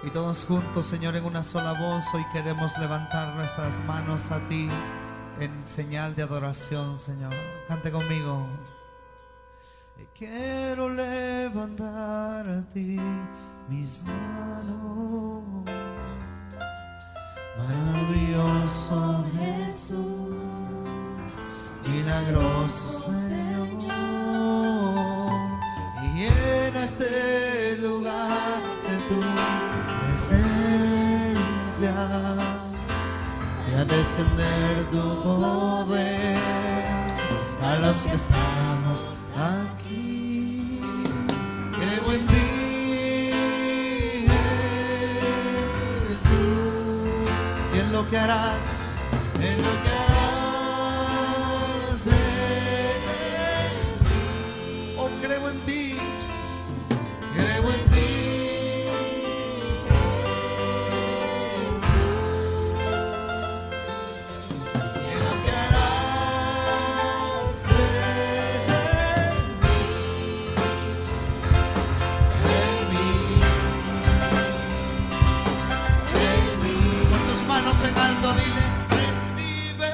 Y todos juntos, Señor, en una sola voz, hoy queremos levantar nuestras manos a ti en señal de adoración, Señor. Cante conmigo. Quiero levantar a ti mis manos. Maravilloso Jesús, milagroso Señor, y llena este lugar de tu presencia y a descender tu poder a los que estamos aquí. Creo en ti, Jesús, y en lo que harás, en lo que harás en mí. Oh, creo en ti, creo en ti. En alto dile, recibe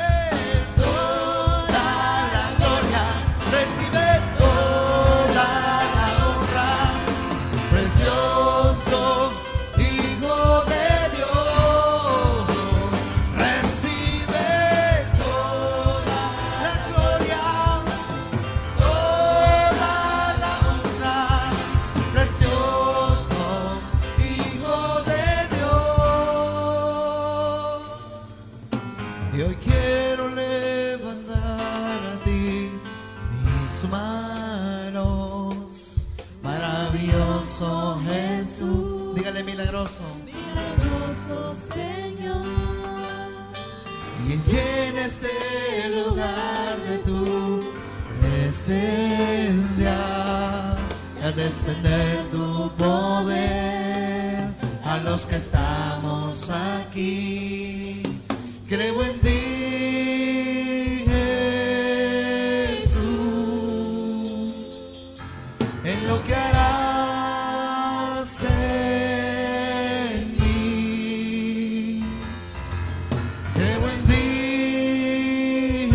toda la gloria, recibe toda la honra, precioso Hijo de Dios, recibe toda la gloria, toda la honra, precioso Hijo de Dios. Y hoy quiero levantar a ti mis manos, maravilloso Jesús. Dígale milagroso, milagroso Señor. Y llena este lugar de tu presencia y a descender tu poder a los que estamos aquí. Creo en ti, Jesús, en lo que harás en mí. Creo en ti,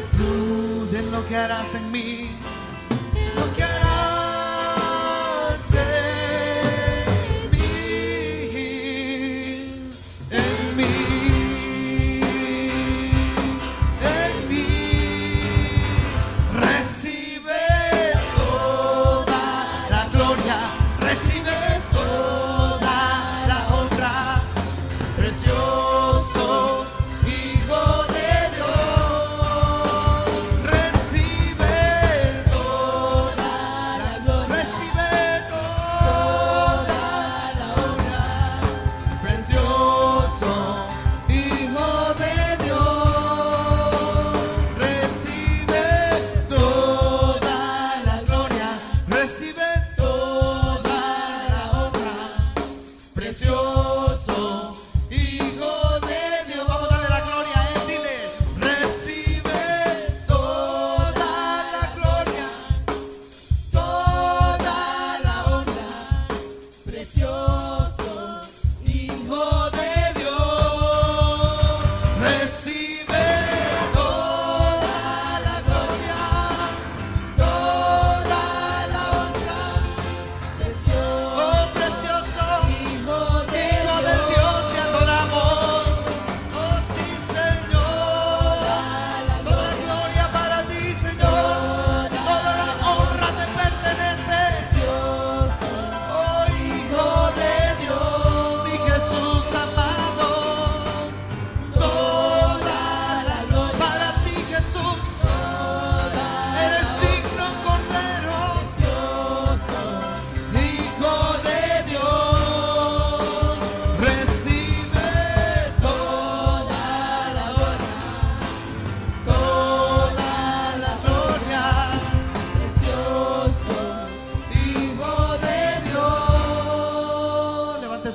Jesús, en lo que harás en mí. Lo que harás en mí.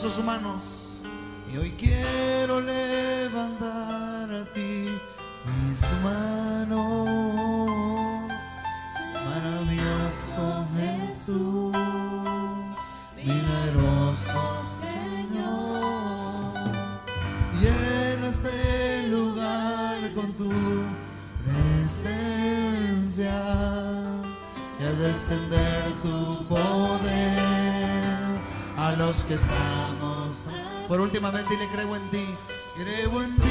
sus manos. Y hoy quiero levantar a ti mis manos. Maravilloso Jesús, milagroso los que estamos. Por última vez dile: creo en ti, creo en ti.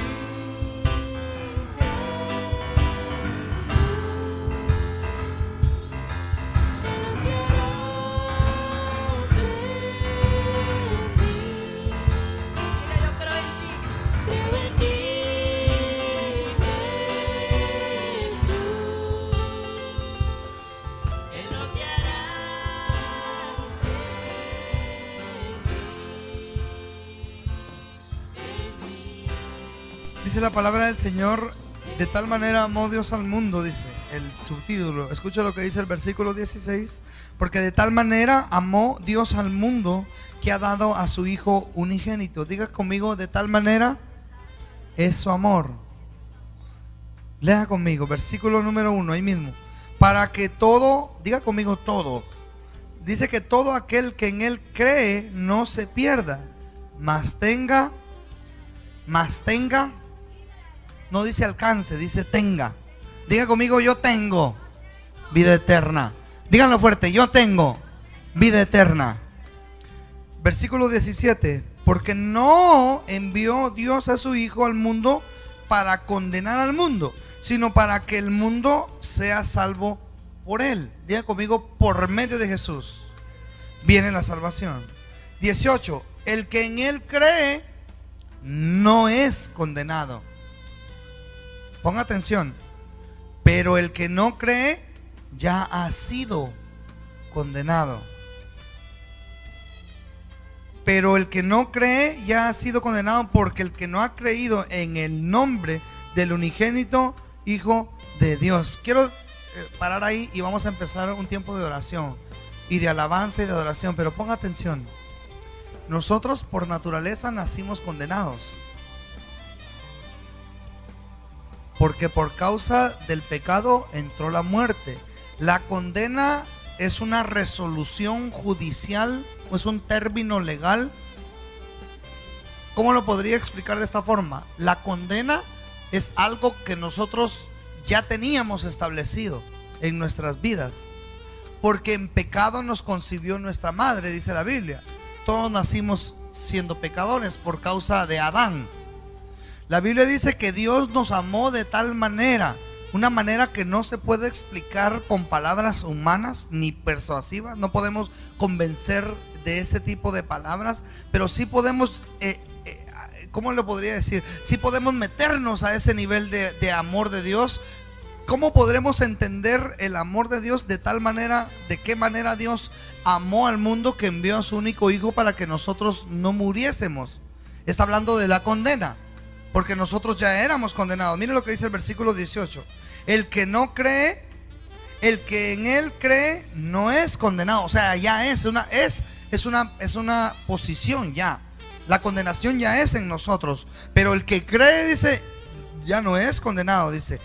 Dice la palabra del Señor: de tal manera amó Dios al mundo, dice el subtítulo. Escucha lo que dice el versículo 16. Porque de tal manera amó Dios al mundo que ha dado a su Hijo unigénito. Diga conmigo: de tal manera es su amor. Lea conmigo, versículo número 1, ahí mismo. Para que todo, diga conmigo todo. Dice que todo aquel que en Él cree no se pierda, mas tenga, no dice alcance, dice tenga. Diga conmigo: yo tengo vida eterna. Díganlo fuerte: yo tengo vida eterna. Versículo 17. Porque no envió Dios a su Hijo al mundo para condenar al mundo, sino para que el mundo sea salvo por Él. Diga conmigo: por medio de Jesús viene la salvación. 18. El que en Él cree no es condenado. Ponga atención. Pero el que no cree ya ha sido condenado. Pero el que no cree ya ha sido condenado, porque el que no ha creído en el nombre del unigénito Hijo de Dios. Quiero parar ahí y vamos a empezar un tiempo de oración y de alabanza y de adoración. Pero ponga atención. Nosotros por naturaleza nacimos condenados, porque por causa del pecado entró la muerte. La condena es una resolución judicial, o es un término legal. ¿Cómo lo podría explicar de esta forma? La condena es algo que nosotros ya teníamos establecido en nuestras vidas, porque en pecado nos concibió nuestra madre, dice la Biblia. Todos nacimos siendo pecadores por causa de Adán. La Biblia dice que Dios nos amó de tal manera, una manera que no se puede explicar con palabras humanas ni persuasivas. No podemos convencer de ese tipo de palabras, pero sí podemos, ¿cómo le podría decir? Sí podemos meternos a ese nivel de amor de Dios. ¿Cómo podremos entender el amor de Dios de tal manera, de qué manera Dios amó al mundo que envió a su único Hijo para que nosotros no muriésemos? Está hablando de la condena, porque nosotros ya éramos condenados. Mire lo que dice el versículo 18. El que no cree, el que en Él cree no es condenado. O sea, ya es una posición ya. La condenación ya es en nosotros. Pero el que cree, dice, ya no es condenado, dice,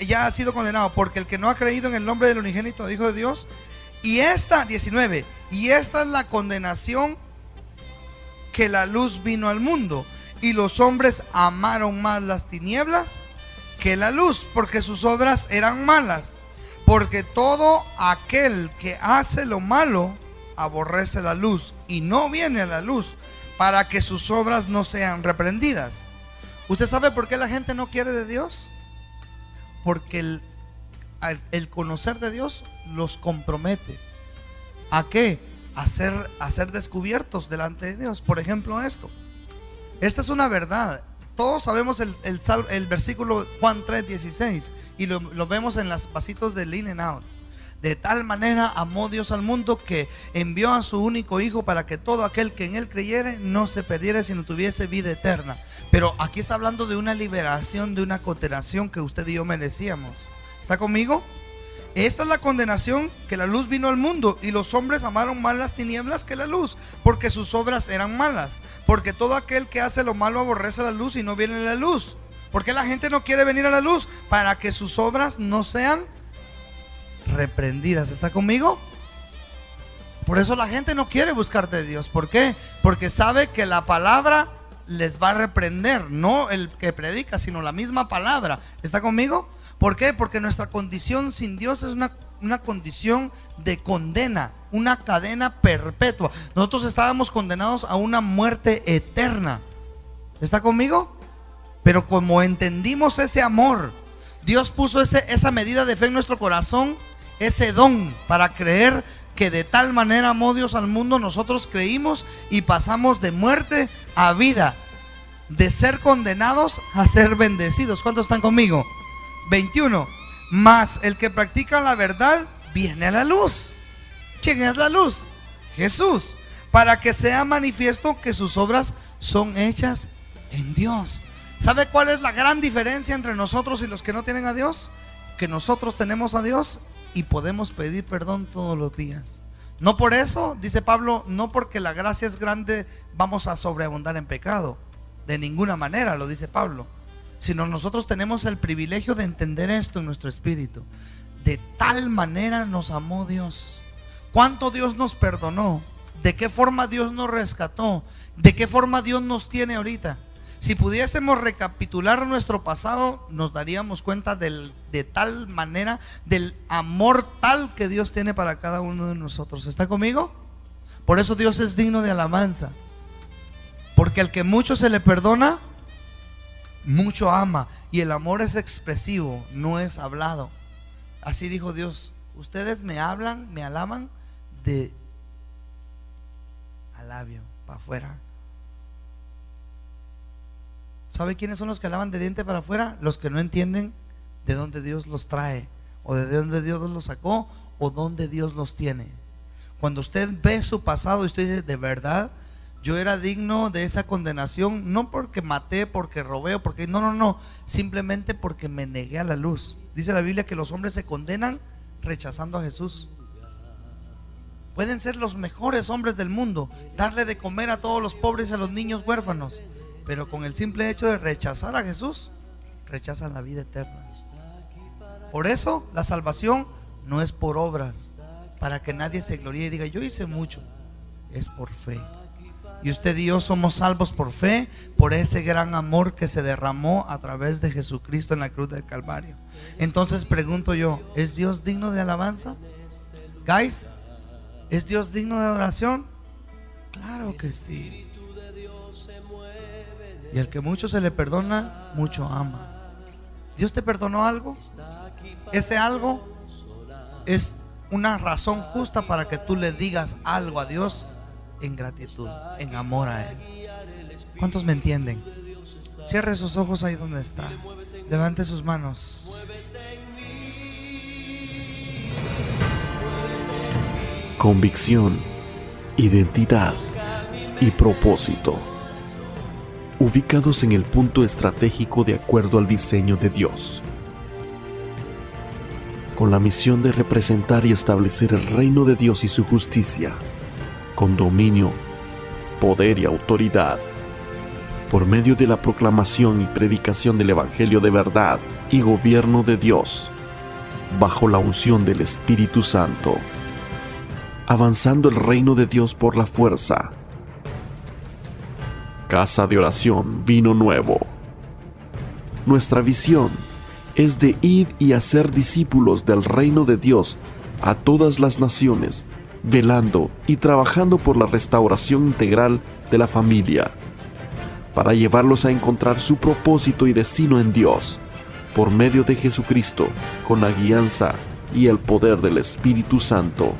ya ha sido condenado, porque el que no ha creído en el nombre del unigénito Hijo de Dios. Y esta, 19, y esta es la condenación, que la luz vino al mundo, y los hombres amaron más las tinieblas que la luz, porque sus obras eran malas. Porque todo aquel que hace lo malo aborrece la luz y no viene a la luz, para que sus obras no sean reprendidas. ¿Usted sabe por qué la gente no quiere de Dios? Porque el conocer de Dios los compromete. ¿A qué? A ser descubiertos delante de Dios. Por ejemplo, esta es una verdad. Todos sabemos el versículo Juan 3:16, y lo vemos en los vasitos del In and Out. De tal manera amó Dios al mundo que envió a su único Hijo, para que todo aquel que en Él creyere no se perdiera, sino tuviese vida eterna. Pero aquí está hablando de una liberación, de una condenación que usted y yo merecíamos. ¿Está conmigo? Esta es la condenación, que la luz vino al mundo, y los hombres amaron más las tinieblas que la luz, porque sus obras eran malas. Porque todo aquel que hace lo malo aborrece la luz y no viene a la luz. ¿Por qué la gente no quiere venir a la luz? Para que sus obras no sean reprendidas. ¿Está conmigo? Por eso la gente no quiere buscar de Dios. ¿Por qué? Porque sabe que la palabra les va a reprender. No el que predica, sino la misma palabra. ¿Está conmigo? ¿Por qué? Porque nuestra condición sin Dios es una condición de condena, una cadena perpetua. Nosotros estábamos condenados a una muerte eterna. ¿Está conmigo? Pero como entendimos ese amor, Dios puso esa medida de fe en nuestro corazón, ese don para creer que de tal manera amó Dios al mundo. Nosotros creímos y pasamos de muerte a vida, de ser condenados a ser bendecidos. ¿Cuántos están conmigo? 21. Mas el que practica la verdad viene a la luz. ¿Quién es la luz? Jesús. Para que sea manifiesto que sus obras son hechas en Dios. ¿Sabe cuál es la gran diferencia entre nosotros y los que no tienen a Dios? Que nosotros tenemos a Dios y podemos pedir perdón todos los días. No por eso, dice Pablo, no porque la gracia es grande vamos a sobreabundar en pecado. De ninguna manera, lo dice Pablo. Sino nosotros tenemos el privilegio de entender esto en nuestro espíritu. De tal manera nos amó Dios. ¿Cuánto Dios nos perdonó? ¿De qué forma Dios nos rescató? ¿De qué forma Dios nos tiene ahorita? Si pudiésemos recapitular nuestro pasado, nos daríamos cuenta de tal manera, del amor tal que Dios tiene para cada uno de nosotros. ¿Está conmigo? Por eso Dios es digno de alabanza. Porque al que mucho se le perdona, mucho ama. Y el amor es expresivo, no es hablado. Así dijo Dios: ustedes me hablan, me alaban de al labio para afuera. ¿Sabe quiénes son los que alaban de diente para afuera? Los que no entienden de dónde Dios los trae, o de dónde Dios los sacó, o dónde Dios los tiene. Cuando usted ve su pasado y usted dice: de verdad, yo era digno de esa condenación, no porque maté, porque robé, porque no, simplemente porque me negué a la luz. Dice la Biblia que los hombres se condenan rechazando a Jesús. Pueden ser los mejores hombres del mundo, darle de comer a todos los pobres y a los niños huérfanos, pero con el simple hecho de rechazar a Jesús, rechazan la vida eterna. Por eso la salvación no es por obras, para que nadie se gloríe y diga: yo hice mucho. Es por fe. Y usted y yo somos salvos por fe, por ese gran amor que se derramó a través de Jesucristo en la cruz del Calvario. Entonces pregunto yo: ¿es Dios digno de alabanza? Guys, ¿es Dios digno de adoración? Claro que sí. Y al que mucho se le perdona, mucho ama. ¿Dios te perdonó algo? Ese algo es una razón justa para que tú le digas algo a Dios en gratitud, en amor a Él. ¿Cuántos me entienden? Cierre sus ojos ahí donde está. Levante sus manos. Convicción, identidad y propósito. Ubicados en el punto estratégico de acuerdo al diseño de Dios, con la misión de representar y establecer el reino de Dios y su justicia, con dominio, poder y autoridad, por medio de la proclamación y predicación del Evangelio de verdad y gobierno de Dios, bajo la unción del Espíritu Santo, avanzando el reino de Dios por la fuerza. Casa de Oración Vino Nuevo. Nuestra visión es de ir y hacer discípulos del reino de Dios a todas las naciones, velando y trabajando por la restauración integral de la familia, para llevarlos a encontrar su propósito y destino en Dios, por medio de Jesucristo, con la guianza y el poder del Espíritu Santo.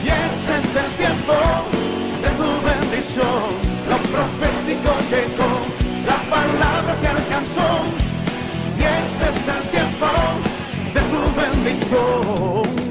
Y este es el tiempo de tu bendición. Lo profético llegó, la palabra te alcanzó. Y este es el tiempo de tu bendición.